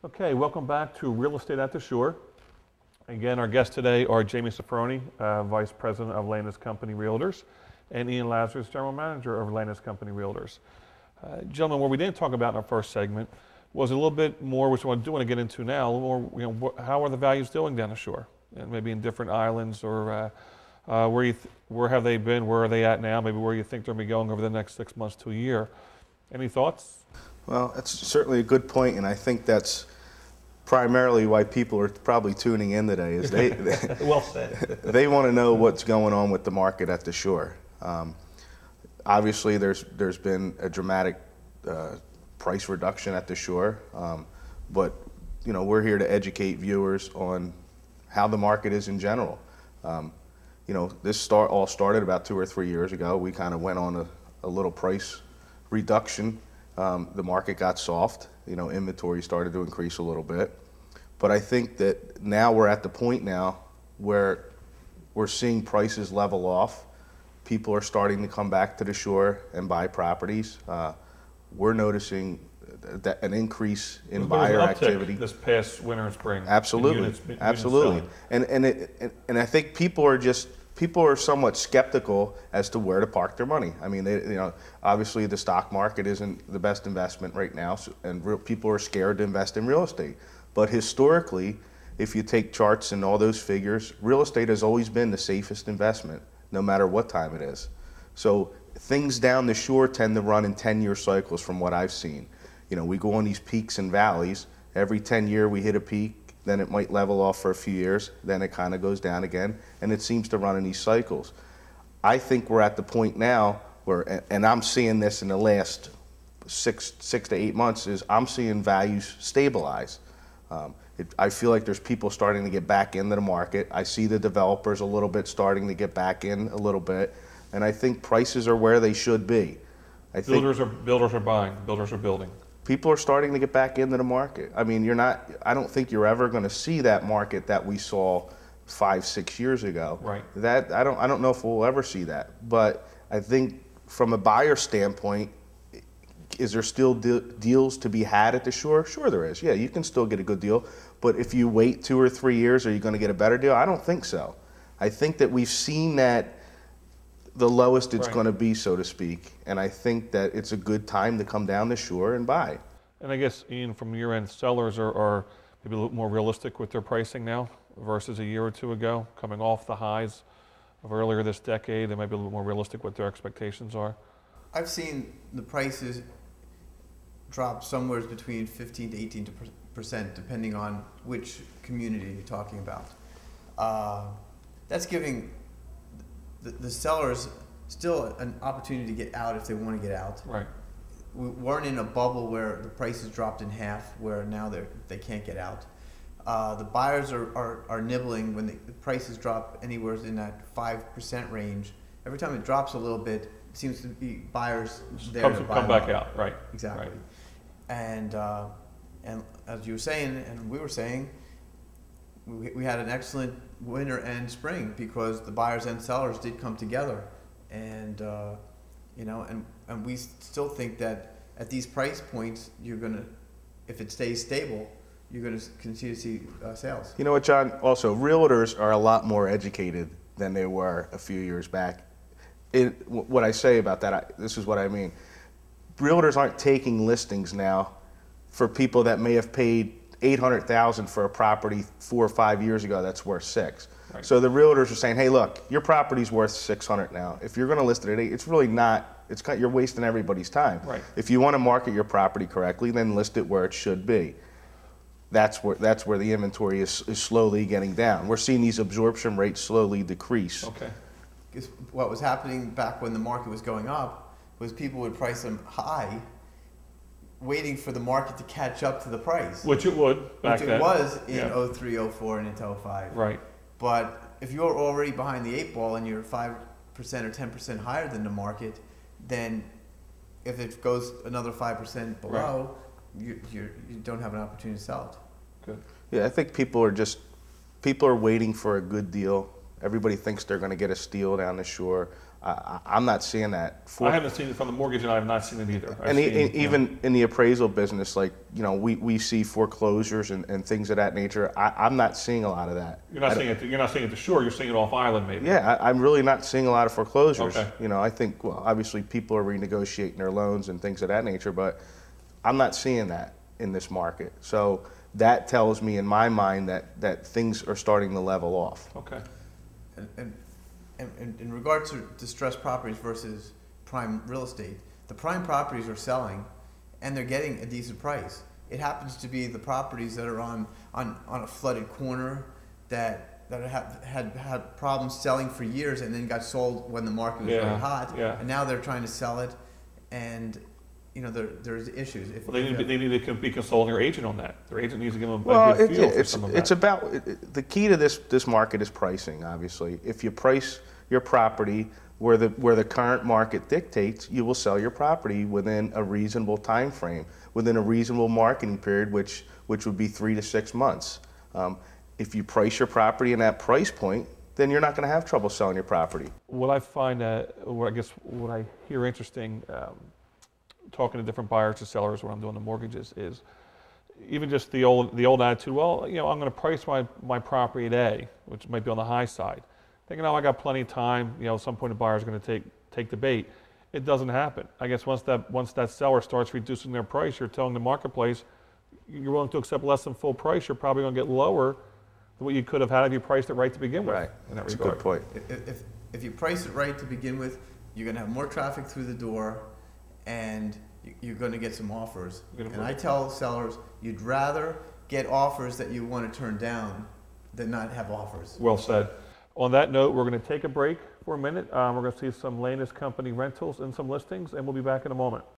Okay, welcome back to Real Estate at the Shore. Again, our guests today are Jamie Sofroni, Vice President of Landis Company Realtors, and Ian Lazarus, General Manager of Landis Company Realtors. Gentlemen, what we didn't talk about in our first segment was a little bit more, which I do want to get into now, a little more, how are the values doing down the shore? And maybe in different islands, or where have they been, where are they at now, maybe where you think they're going to be going over the next 6 months to a year. Any thoughts? Well, that's certainly a good point, and I think that's primarily why people are probably tuning in today. Is they Well said. they want to know what's going on with the market at the shore. Obviously, there's been a dramatic price reduction at the shore, but we're here to educate viewers on how the market is in general. This all started about 2 or 3 years ago. We kind of went on a little price reduction. The market got soft, inventory started to increase a little bit. But I think that now we're at the point now where we're seeing prices level off. People are starting to come back to the shore and buy properties. We're noticing an increase in buyer activity this past winter and spring. Absolutely, absolutely. And I think people are somewhat skeptical as to where to park their money. I mean, obviously the stock market isn't the best investment right now, and people are scared to invest in real estate. But historically, if you take charts and all those figures, real estate has always been the safest investment, no matter what time it is. So things down the shore tend to run in 10-year cycles from what I've seen. We go on these peaks and valleys. Every 10-year we hit a peak, then it might level off for a few years, then it kind of goes down again, and it seems to run in these cycles. I think we're at the point now where, and I'm seeing this in the last six to 8 months, is I'm seeing values stabilize. I feel like there's people starting to get back into the market. I see the developers a little bit starting to get back in a little bit, and I think prices are where they should be. Builders are buying, builders are building. People are starting to get back into the market. I mean, I don't think you're ever going to see that market that we saw 5-6 years ago. Right. I don't know if we'll ever see that. But I think from a buyer standpoint, is there still deals to be had at the shore? Sure there is. Yeah, you can still get a good deal. But if you wait 2 or 3 years, are you going to get a better deal? I don't think so. I think that we've seen that the lowest it's going to be, so to speak. And I think that it's a good time to come down the shore and buy. And I guess, Ian, from your end, sellers are maybe a little more realistic with their pricing now versus a year or two ago, coming off the highs of earlier this decade. They might be a little more realistic what their expectations are. I've seen the prices drop somewhere between 15 to 18% depending on which community you're talking about. That's giving the sellers still an opportunity to get out if they want to get out. Right. We weren't in a bubble where the prices dropped in half, where now they can't get out. The buyers are nibbling when the prices drop anywhere in that 5% range. Every time it drops a little bit, it seems to be buyers there to buy come back out. Right. Exactly. Right. And as you were saying, and we were saying, we had an excellent winter and spring because the buyers and sellers did come together, and and we still think that at these price points, you're gonna, if it stays stable, you're gonna continue to see sales. You know what, John? Also, realtors are a lot more educated than they were a few years back. What I say about that, this is what I mean. Realtors aren't taking listings now for people that may have paid $800,000 for a property 4 or 5 years ago that's worth $6 million. Right. So the realtors are saying, hey, look, your property's worth $600 now. If you're going to list it at $8, it's really not. You're wasting everybody's time. Right. If you want to market your property correctly, then list it where it should be. That's where the inventory is slowly getting down. We're seeing these absorption rates slowly decrease. Okay. Because what was happening back when the market was going up was people would price them high, waiting for the market to catch up to the price. Which it would back then. then. Which it was in 03, 04, and into 05. Right. But if you're already behind the 8 ball and you're 5% or 10% higher than the market, then if it goes another 5% below, you don't have an opportunity to sell it. Good. Yeah, I think people are waiting for a good deal. Everybody thinks they're going to get a steal down the shore. I'm not seeing that. I haven't seen it from the mortgage, and I have not seen it either. And even in the appraisal business, like, you know, we see foreclosures and things of that nature. I'm not seeing a lot of that. You're not seeing it. You're not seeing it to shore. You're seeing it off island, maybe. Yeah, I'm really not seeing a lot of foreclosures. Okay. You know, I think, well, obviously people are renegotiating their loans and things of that nature, but I'm not seeing that in this market. So that tells me in my mind that things are starting to level off. Okay. And in regards to distressed properties versus prime real estate, the prime properties are selling and they're getting a decent price. It happens to be the properties that are on a flooded corner that have had problems selling for years and then got sold when the market was very hot. Yeah. And now they're trying to sell it, and you know there's issues. Well, they need to be consulting their agent on that. Their agent needs to give them Well, a good feel for some of that. it's about the key to this market is pricing. Obviously, if you price your property where the current market dictates, you will sell your property within a reasonable time frame, within a reasonable marketing period, which would be 3 to 6 months. If you price your property in that price point, then you're not going to have trouble selling your property. What I find, what I hear interesting, talking to different buyers and sellers when I'm doing the mortgages, is even just the old attitude. Well, you know, I'm going to price my property at A, which might be on the high side, thinking, oh, I got plenty of time. You know, at some point the buyer's going to take the bait. It doesn't happen. I guess once that seller starts reducing their price, you're telling the marketplace you're willing to accept less than full price. You're probably going to get lower than what you could have had if you priced it right to begin with. Right. In that That's regard. a good point. If you price it right to begin with, you're going to have more traffic through the door, and you're going to get some offers. And I tell sellers, you'd rather get offers that you want to turn down than not have offers. Well said. On that note, we're going to take a break for a minute. We're going to see some Lanus Company rentals and some listings, and we'll be back in a moment.